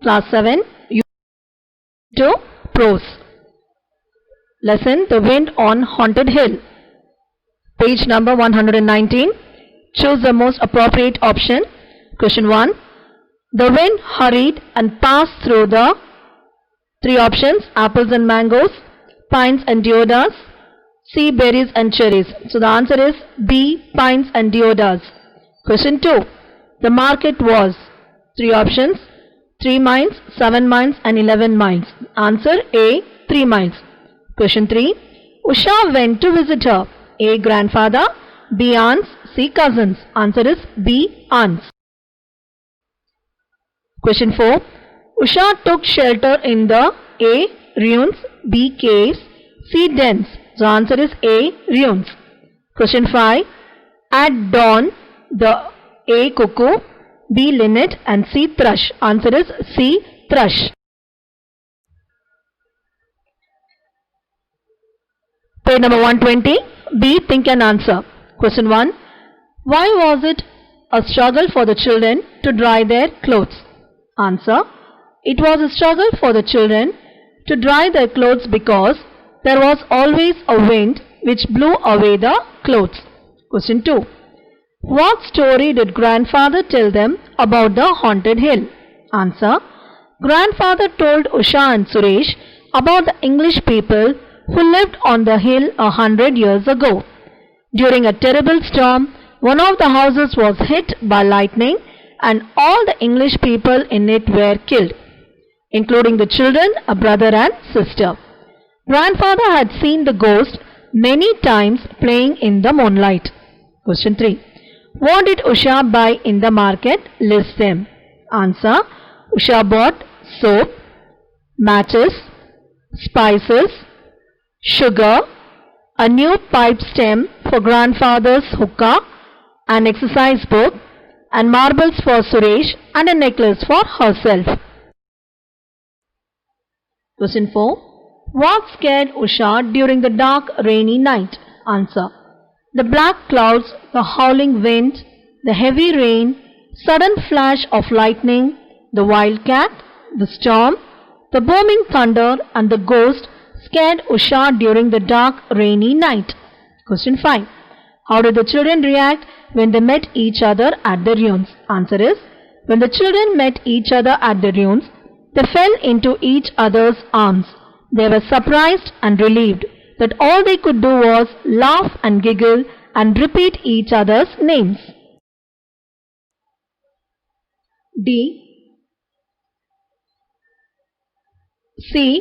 Class 7, Unit 2, Prose. Lesson, The Wind on Haunted Hill. Page number 119. Choose the most appropriate option. Question 1. The wind hurried and passed through the three options: apples and mangoes, pines and deodars, C. berries and cherries. So the answer is B. pines and deodars. Question 2. The market was three options: 3 miles, 7 miles and 11 miles. Answer A. 3 miles. Question 3. Usha went to visit her. A. grandfather, B. aunts, C. cousins. Answer is B. aunts. Question 4. Usha took shelter in the A. ruins, B. caves, C. dens. So answer is A. ruins. Question 5. At dawn, the A. cuckoo, B. linnet and C. thrush. Answer is C. thrush. Page number 120. B. Think and answer. Question 1. Why was it a struggle for the children to dry their clothes? Answer. It was a struggle for the children to dry their clothes because there was always a wind which blew away the clothes. Question 2. What story did grandfather tell them about the haunted hill? Answer. Grandfather told Usha and Suresh about the English people who lived on the hill 100 years ago. During a terrible storm, one of the houses was hit by lightning and all the English people in it were killed, including the children, a brother and sister. Grandfather had seen the ghost many times playing in the moonlight. Question 3. What did Usha buy in the market? List them. Answer. Usha bought soap, matches, spices, sugar, a new pipe stem for grandfather's hookah, an exercise book, and marbles for Suresh and a necklace for herself. Question 4. What scared Usha during the dark rainy night? Answer. The black clouds, the howling wind, the heavy rain, sudden flash of lightning, the wildcat, the storm, the booming thunder and the ghost scared Usha during the dark rainy night. Question 5. How did the children react when they met each other at the ruins? Answer is, when the children met each other at the ruins, they fell into each other's arms. They were surprised and relieved that all they could do was laugh and giggle and repeat each other's names. D. C.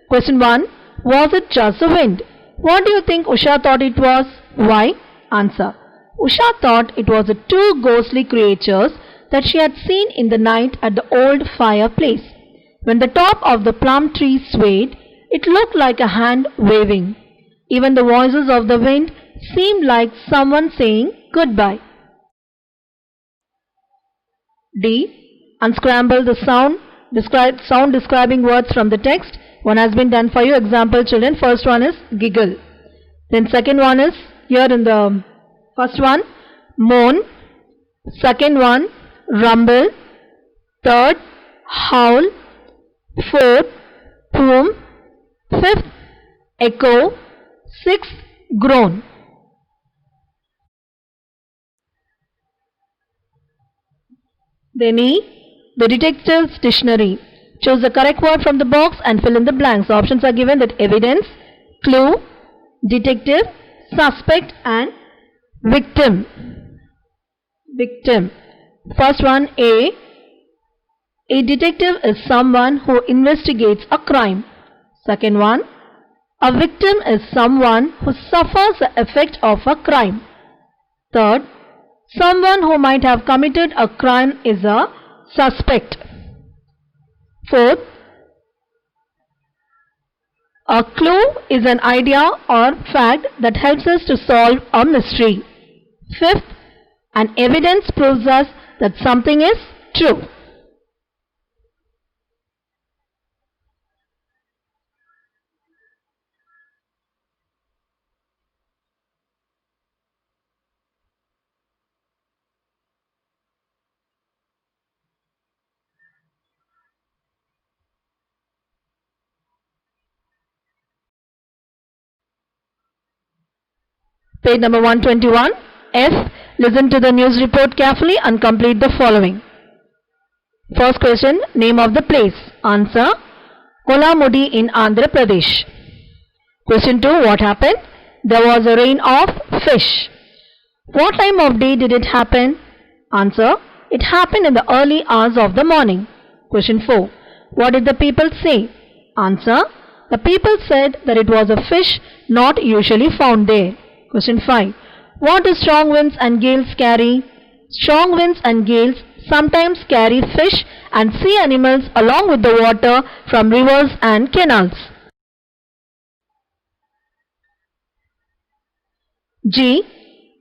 Question 1. Was it just the wind? What do you think Usha thought it was? Why? Answer. Usha thought it was the two ghostly creatures that she had seen in the night at the old fireplace. When the top of the plum tree swayed, it looked like a hand waving. Even the voices of the wind seemed like someone saying goodbye. D. Unscramble the sound describing words from the text. One has been done for you. Example, children. First one is giggle. Then second one is, here in the first one, moan. Second one, rumble. Third, howl. Fourth, boom. Fifth, echo. Sixth, groan. Then E, the detective's dictionary. Choose the correct word from the box and fill in the blanks. The options are given: that evidence, clue, detective, suspect and victim. Victim. First one, A. A detective is someone who investigates a crime. Second one, a victim is someone who suffers the effect of a crime. Third, someone who might have committed a crime is a suspect. Fourth, a clue is an idea or fact that helps us to solve a mystery. Fifth, an evidence proves us that something is true. Page number 121. F. Listen to the news report carefully and complete the following. First question, name of the place. Answer, Kolamudi in Andhra Pradesh. Question 2, what happened? There was a rain of fish. What time of day did it happen? Answer, it happened in the early hours of the morning. Question 4, what did the people say? Answer, the people said that it was a fish not usually found there. Question 5, what do strong winds and gales carry? Strong winds and gales sometimes carry fish and sea animals along with the water from rivers and canals. G.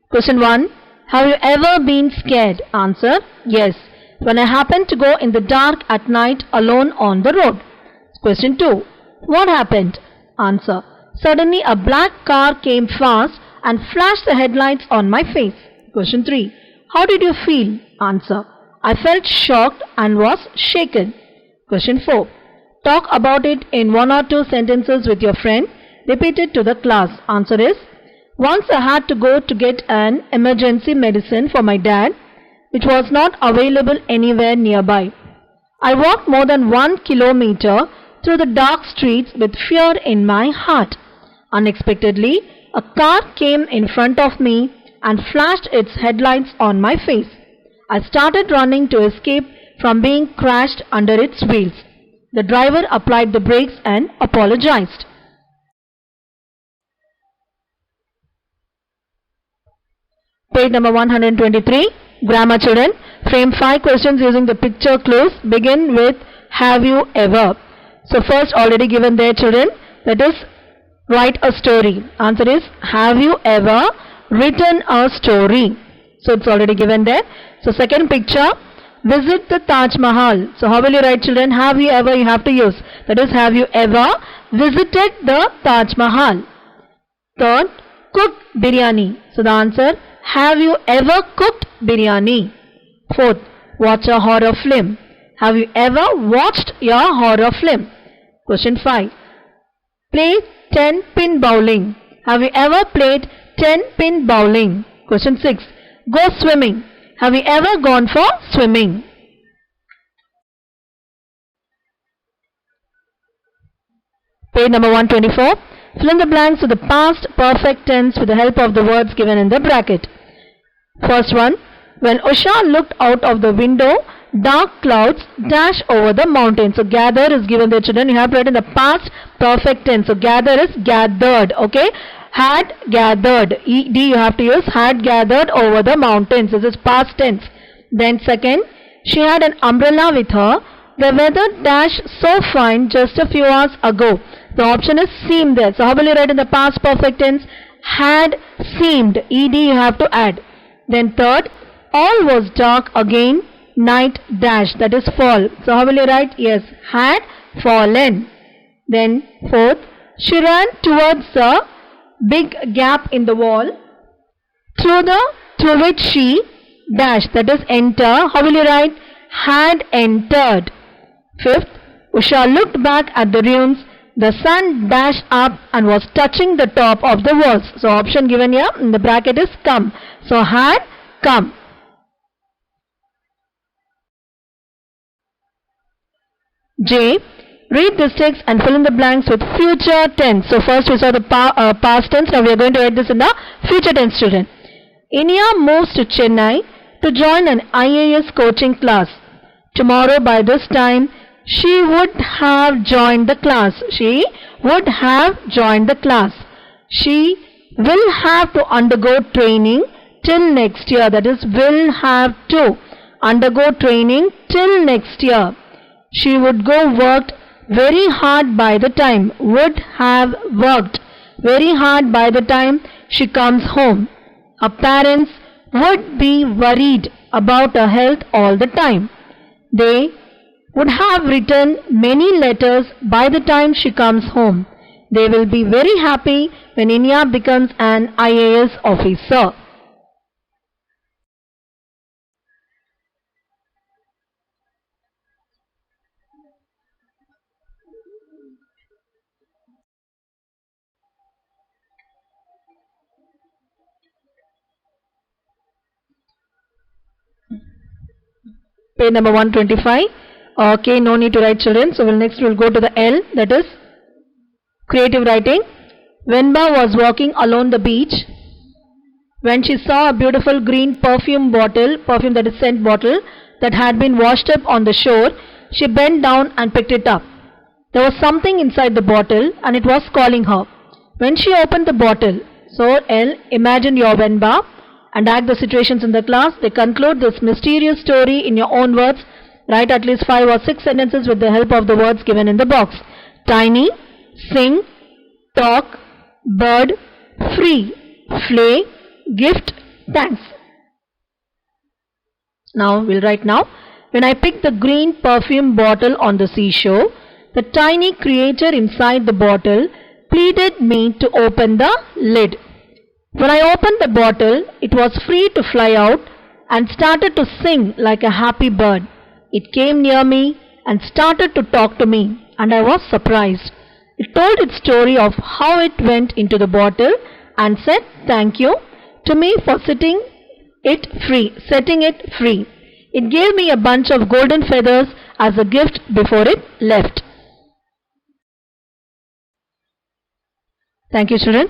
Question 1. Have you ever been scared? Answer, yes. When I happened to go in the dark at night alone on the road. Question 2. What happened? Answer, suddenly a black car came fast and flashed the headlights on my face. Question 3. How did you feel? Answer, I felt shocked and was shaken. Question 4. Talk about it in 1 or 2 sentences with your friend. Repeat it to the class. Answer is, once I had to go to get an emergency medicine for my dad, which was not available anywhere nearby. I walked more than 1 kilometer through the dark streets with fear in my heart. Unexpectedly, a car came in front of me and flashed its headlights on my face. I started running to escape from being crashed under its wheels. The driver applied the brakes and apologized. Page number 123. Grammar children. Frame 5 questions using the picture clues. Begin with have you ever. So first already given there children. That is write a story. Answer is have you ever written a story. So it's already given there. So second picture, visit the Taj Mahal. So how will you write children? Have you ever you have to use. That is have you ever visited the Taj Mahal. Third, cook biryani. So the answer, have you ever cooked biryani? Fourth, watch a horror film. Have you ever watched your horror film? Question 5. Play 10-pin bowling. Have you ever played 10-pin bowling? Question 6. Go swimming. Have you ever gone for swimming? Page number 124. Fill in the blanks with the past perfect tense with the help of the words given in the bracket. First one, when Usha looked out of the window, dark clouds dash over the mountain. So gather is given there children. You have to write in the past perfect tense. So gather is gathered. Okay. Had gathered. ED you have to use. Had gathered over the mountains. This is past tense. Then second, she had an umbrella with her. The weather dash so fine just a few hours ago. The option is seemed there. So how will you write in the past perfect tense? Had seemed. ED you have to add. Then third, all was dark again. Night dash. That is fall. So how will you write? Yes. Had fallen. Then fourth, she ran towards the big gap in the wall through which she dash. That is enter. How will you write? Had entered. Fifth, Usha looked back at the ruins. The sun dashed up and was touching the top of the walls. So option given here in the bracket is come. So had come. J. Read this text and fill in the blanks with future tense. So first we saw the past tense. Now we are going to write this in the future tense children. Inia moves to Chennai to join an IAS coaching class. Tomorrow by this time she would have joined the class. She would have joined the class. She will have to undergo training till next year. That is will have to undergo training till next year. She would go worked very hard by the time. Would have worked very hard by the time she comes home. Her parents would be worried about her health all the time. They would have written many letters by the time she comes home. They will be very happy when Inia becomes an IAS officer. Page number 125. Okay, no need to write, children. So we'll go to the L, that is creative writing. Venba was walking along the beach when she saw a beautiful green perfume that is scent bottle, that had been washed up on the shore. She bent down and picked it up. There was something inside the bottle and it was calling her. When she opened the bottle, so L, imagine your Venba and act the situations in the class. They conclude this mysterious story in your own words. Write at least 5 or 6 sentences with the help of the words given in the box. Tiny, sing, talk, bird, free, flay, gift, thanks. Now we'll write now. When I picked the green perfume bottle on the seashore, the tiny creature inside the bottle pleaded me to open the lid. When I opened the bottle, it was free to fly out and started to sing like a happy bird. It came near me and started to talk to me, and I was surprised. It told its story of how it went into the bottle and said thank you to me for setting it free. It gave me a bunch of golden feathers as a gift before it left. Thank you, children.